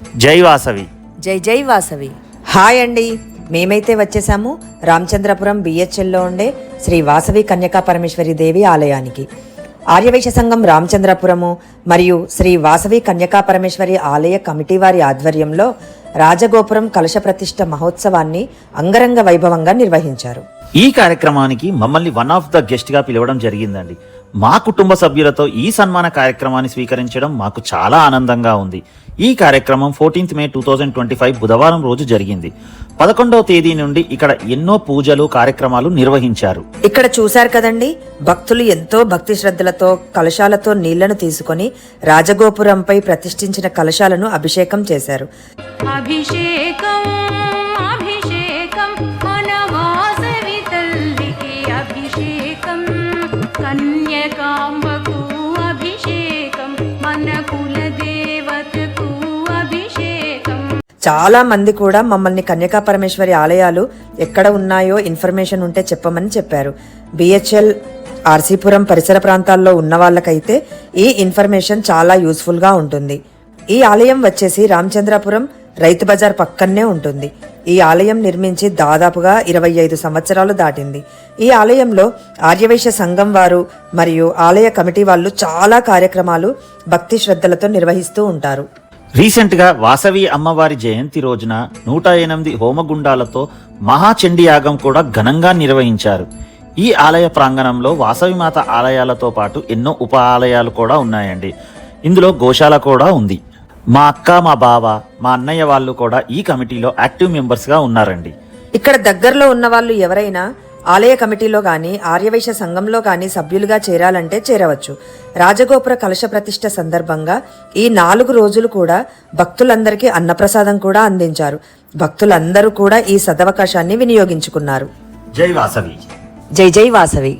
జై వాసవి. జై జై వాసవి. హాయ్ అండి, మేమైతే వచ్చేసాము రామచంద్రపురం బిహెచ్ఎల్లో ఉండే శ్రీ వాసవి కన్యకా పరమేశ్వరి దేవి ఆలయానికి. ఆర్యవైశ్య సంఘం రామచంద్రపురము మరియు శ్రీ వాసవి కన్యకా పరమేశ్వరి ఆలయ కమిటీ వారి ఆధ్వర్యంలో రాజగోపురం కలశ ప్రతిష్ఠ మహోత్సవాన్ని అంగరంగ వైభవంగా నిర్వహించారు. ఈ కార్యక్రమానికి మమ్మల్ని వన్ ఆఫ్ ద గెస్ట్ గా పిలవడం జరిగిందండి. మా కుటుంబ సభ్యులతో ఈ సన్మాన కార్యక్రమాన్ని స్వీకరించడం మాకు చాలా ఆనందంగా ఉంది. ఈ కార్యక్రమం 14th May 2025 బుధవారం రోజు జరిగింది. 11వ తేదీ నుండి ఇక్కడ ఎన్నో పూజలు కార్యక్రమాలు నిర్వహించారు. ఇక్కడ చూశారు కదండి, భక్తులు ఎంతో భక్తి శ్రద్ధలతో కలశాలతో నీళ్లను తీసుకొని రాజగోపురంపై ప్రతిష్ఠించిన కలశాలను అభిషేకం చేశారు. అభిషేకం అభిషేకం మన వాసవి తల్లికి అభిషేకం, కన్యకాంబకు అభిషేకం, మన కుల దేవతకు అభిషేకం. చాలా మంది కూడా మమ్మల్ని కన్యకా పరమేశ్వరి ఆలయాలు ఎక్కడ ఉన్నాయో ఇన్ఫర్మేషన్ ఉంటే చెప్పమని చెప్పారు. బిహెచ్ఎల్, ఆర్సీపురం పరిసర ప్రాంతాల్లో ఉన్న వాళ్ళకైతే ఈ ఇన్ఫర్మేషన్ చాలా యూస్ఫుల్గా ఉంటుంది. ఈ ఆలయం వచ్చేసి రామచంద్రపురం రైతు బజార్ పక్కనే ఉంటుంది. ఈ ఆలయం నిర్మించి దాదాపుగా 25 సంవత్సరాలు దాటింది. ఈ ఆలయంలో ఆర్యవైశ్య సంఘం వారు మరియు ఆలయ కమిటీ వాళ్ళు చాలా కార్యక్రమాలు భక్తి శ్రద్ధలతో నిర్వహిస్తూ ఉంటారు. రీసెంట్ గా వాసవి అమ్మవారి జయంతి రోజున 108 హోమగుండాలతో మహాచండీ యాగం కూడా ఘనంగా నిర్వహించారు. ఈ ఆలయ ప్రాంగణంలో వాసవిమాత ఆలయాలతో పాటు ఎన్నో ఉప ఆలయాలు కూడా ఉన్నాయండి. ఇందులో గోశాల కూడా ఉంది. మా అక్క, మా బావ, మా అన్నయ్య వాళ్ళు కూడా ఈ కమిటీలో యాక్టివ్ మెంబర్స్ గా ఉన్నారండి. ఇక్కడ దగ్గరలో ఉన్న వాళ్ళు ఎవరైనా ఆలయ కమిటీలో కానీ ఆర్యవైశ్య సంఘంలో కానీ సభ్యులుగా చేరాలంటే చేరవచ్చు. రాజగోపుర కలశ ప్రతిష్ఠ సందర్భంగా ఈ 4 రోజులు కూడా భక్తులందరికీ అన్నప్రసాదం కూడా అందించారు. భక్తులందరూ కూడా ఈ సదవకాశాన్ని వినియోగించుకున్నారు. జై వాసవి. జై జై వాసవి.